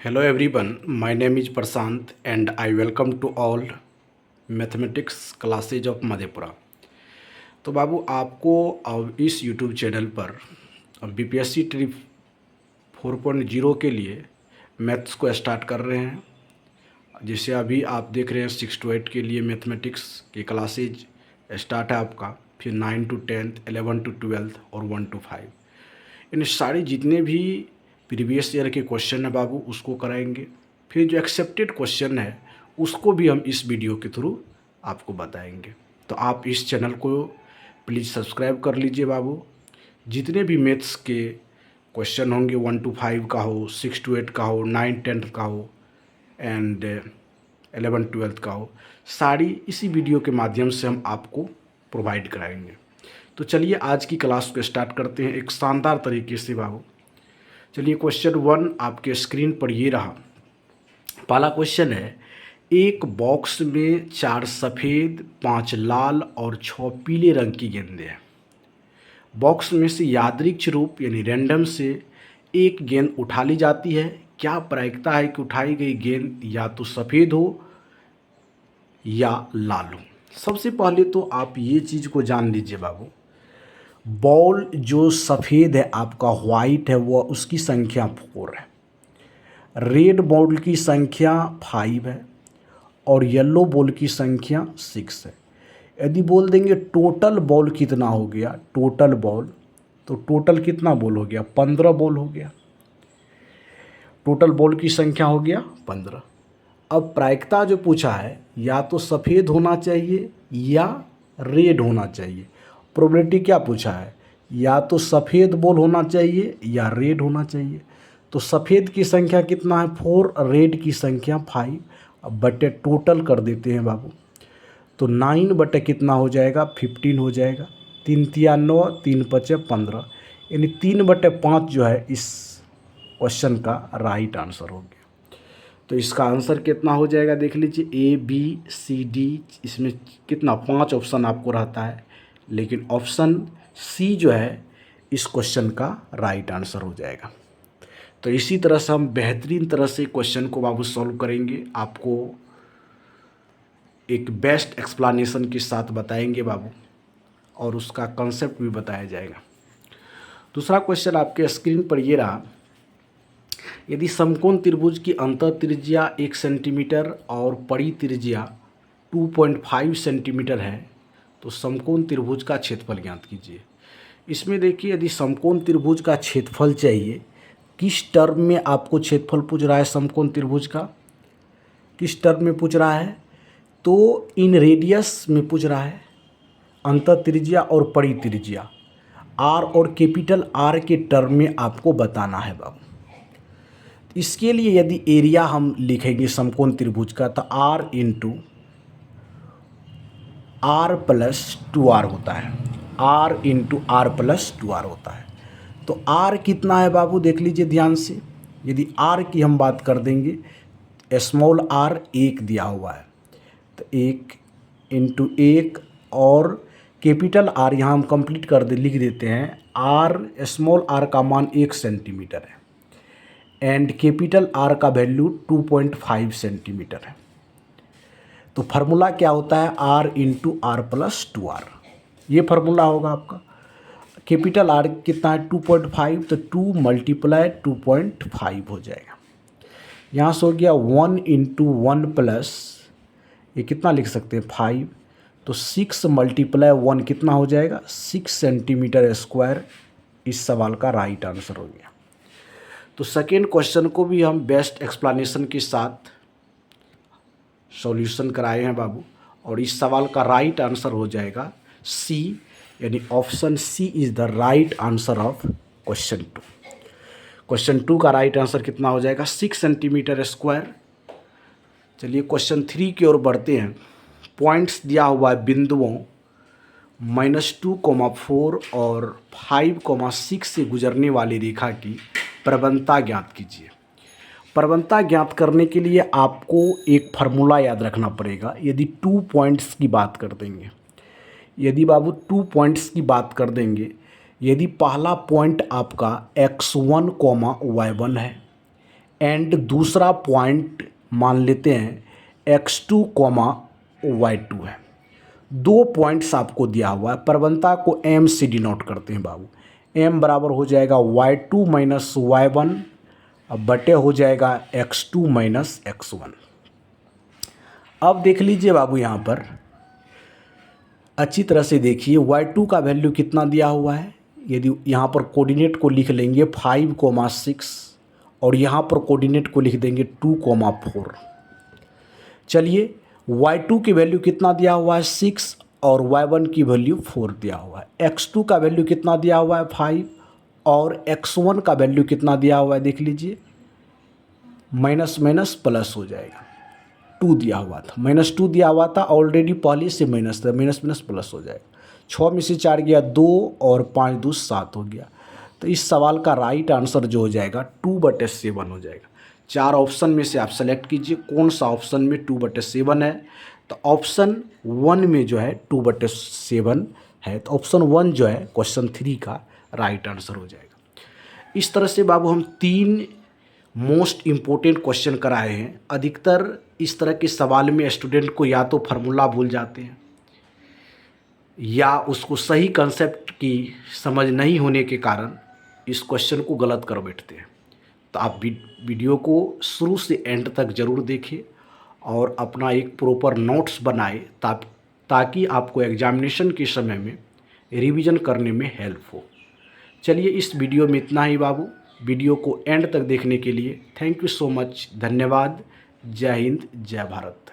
Hello everyone, my name is Prashant and I welcome to all mathematics classes of Madhepura. तो बाबू आपको अब इस YouTube channel पर BPSC trip 4.0 के लिए मैथ्स को स्टार्ट कर रहे हैं। जैसे अभी आप देख रहे हैं 6 to 8 के लिए मैथमेटिक्स के क्लासेज स्टार्ट है आपका, फिर 9 to 10, 11 to 12 और 1 to 5। इन सारे जितने भी प्रीवियस ईयर के क्वेश्चन है बाबू उसको कराएंगे, फिर जो एक्सेप्टेड क्वेश्चन है उसको भी हम इस वीडियो के थ्रू आपको बताएंगे। तो आप इस चैनल को प्लीज़ सब्सक्राइब कर लीजिए बाबू। जितने भी मैथ्स के क्वेश्चन होंगे 1 to 5 का हो, 6 to 8 का हो, 9 10 का हो एंड 11 12 का हो, सारी इसी वीडियो के माध्यम से हम आपको प्रोवाइड कराएंगे। तो चलिए आज की क्लास को स्टार्ट करते हैं एक शानदार तरीके से बाबू। चलिए क्वेश्चन 1 आपके स्क्रीन पर ये रहा। पहला क्वेश्चन है, एक बॉक्स में 4 सफ़ेद, 5 लाल और 6 पीले रंग की गेंदें हैं। बॉक्स में से यादृच्छिक रूप यानी रैंडम से एक गेंद उठा ली जाती है। क्या प्रायिकता है कि उठाई गई गेंद या तो सफ़ेद हो या लाल हो? सबसे पहले तो आप ये चीज़ को जान लीजिए बाबू, बॉल जो सफ़ेद है आपका वाइट है वह उसकी संख्या 4 है, रेड बॉल की संख्या 5 है और येलो बॉल की संख्या 6 है। यदि बोल देंगे टोटल बॉल कितना हो गया, टोटल बॉल, तो टोटल कितना बॉल हो गया? 15 बॉल हो गया। टोटल बॉल की संख्या हो गया 15। अब प्रायिकता जो पूछा है या तो सफ़ेद होना चाहिए या रेड होना चाहिए। प्रोबेबिलिटी क्या पूछा है? या तो सफ़ेद बॉल होना चाहिए या रेड होना चाहिए। तो सफ़ेद की संख्या कितना है? 4, रेड की संख्या 5। अब बटे टोटल कर देते हैं बाबू, तो 9 बटे कितना हो जाएगा? 15 हो जाएगा। 3 तिया 9, 3 पचे 15, यानी 3 बटे 5 जो है इस क्वेश्चन का राइट आंसर हो गया। तो इसका आंसर कितना हो जाएगा देख लीजिए, ए बी सी डी, इसमें कितना 5 ऑप्शन आपको रहता है, लेकिन ऑप्शन सी जो है इस क्वेश्चन का राइट आंसर हो जाएगा। तो इसी तरह से हम बेहतरीन तरह से क्वेश्चन को बाबू सॉल्व करेंगे, आपको एक बेस्ट एक्सप्लेनेशन के साथ बताएंगे बाबू, और उसका कंसेप्ट भी बताया जाएगा। दूसरा क्वेश्चन आपके स्क्रीन पर ये रहा, यदि समकोण त्रिभुज की अंतर त्रिज्या 1 सेंटीमीटर और परी त्रिज्या 2.5 सेंटीमीटर है तो समकोण त्रिभुज का क्षेत्रफल ज्ञात कीजिए। इसमें देखिए, यदि समकोण त्रिभुज का क्षेत्रफल चाहिए, किस टर्म में आपको क्षेत्रफल पूछ रहा है? समकोण त्रिभुज का किस टर्म में पूछ रहा है? तो इन रेडियस में पूछ रहा है, अंतर त्रिज्या और परी त्रिज्या, आर और कैपिटल आर के टर्म में आपको बताना है बाबू। इसके लिए यदि एरिया हम लिखेंगे समकोण त्रिभुज का, तो are into are plus 2r होता है, are into are plus 2r होता है। तो आर कितना है बाबू देख लीजिए ध्यान से। यदि आर की हम बात कर देंगे, स्मॉल आर 1 दिया हुआ है, तो 1 इंटू 1, और कैपिटल आर यहाँ हम कंप्लीट कर दे लिख देते हैं, आर स्मॉल आर का मान 1 सेंटीमीटर है एंड कैपिटल आर का वैल्यू 2.5 सेंटीमीटर है। तो फार्मूला क्या होता है? Are into are plus 2r, ये फार्मूला होगा आपका। कैपिटल आर कितना है? 2.5, तो 2 मल्टीप्लाई 2.5 हो जाएगा। यहाँ से हो गया 1 इंटू 1 प्लस, ये कितना लिख सकते हैं? 5, तो 6 मल्टीप्लाई 1 कितना हो जाएगा? 6 सेंटीमीटर स्क्वायर इस सवाल का राइट आंसर हो गया। तो सेकेंड क्वेश्चन को भी हम बेस्ट एक्सप्लेनेशन के साथ सॉल्यूशन कराए हैं बाबू, और इस सवाल का राइट आंसर हो जाएगा सी, यानी option C is the right answer of question 2। Question 2 का राइट आंसर कितना हो जाएगा? 6 सेंटीमीटर स्क्वायर। चलिए क्वेश्चन 3 की ओर बढ़ते हैं। पॉइंट्स दिया हुआ है बिंदुओं -2, 4 और 5, 6 से गुजरने वाली रेखा की प्रवणता ज्ञात कीजिए। प्रवणता ज्ञात करने के लिए आपको एक फार्मूला याद रखना पड़ेगा। यदि 2 पॉइंट्स की बात कर देंगे, यदि बाबू 2 पॉइंट्स की बात कर देंगे, यदि पहला पॉइंट आपका x1, y1 है एंड दूसरा पॉइंट मान लेते हैं x2 कॉमा y2 है। 2 पॉइंट्स आपको दिया हुआ है, प्रवणता को m से डिनोट करते हैं बाबू। m बराबर हो जाएगा y2 माइनस y1 बटे हो जाएगा x2 माइनस x1। अब देख लीजिए बाबू, यहाँ पर अच्छी तरह से देखिए y2 का वैल्यू कितना दिया हुआ है। यदि यहाँ पर कोऑर्डिनेट को लिख लेंगे 5,6 और यहाँ पर कोऑर्डिनेट को लिख देंगे 2,4। चलिए y2 की वैल्यू कितना दिया हुआ है 6 और y1 की वैल्यू 4 दिया हुआ है। x2 का वैल्यू कितना दिया हुआ है 5 और x1 का वैल्यू कितना दिया हुआ है देख लीजिए, माइनस माइनस प्लस हो जाएगा। 2 दिया हुआ था, -2 दिया हुआ था ऑलरेडी, पहले से माइनस था, माइनस माइनस प्लस हो जाएगा। 6 में से 4 गया 2 और 5 2 7 हो गया। तो इस सवाल का राइट आंसर जो हो जाएगा 2/7 हो जाएगा। 4 ऑप्शन में से आप सेलेक्ट कीजिए कौन सा ऑप्शन में 2/7 है। तो ऑप्शन 1 में जो है 2/7 है, तो ऑप्शन 1 जो है क्वेश्चन 3 का राइट आंसर हो जाएगा। इस तरह से बाबू हम 3 मोस्ट इम्पोर्टेंट क्वेश्चन कराए हैं। अधिकतर इस तरह के सवाल में स्टूडेंट को या तो फार्मूला भूल जाते हैं या उसको सही कंसेप्ट की समझ नहीं होने के कारण इस क्वेश्चन को गलत कर बैठते हैं। तो आप वीडियो को शुरू से एंड तक ज़रूर देखें और अपना एक प्रॉपर नोट्स बनाए ताकि आपको एग्जामिनेशन के समय में रिवीजन करने में हेल्प हो। चलिए इस वीडियो में इतना ही बाबू। वीडियो को एंड तक देखने के लिए थैंक यू सो मच, धन्यवाद। जय हिंद, जय भारत।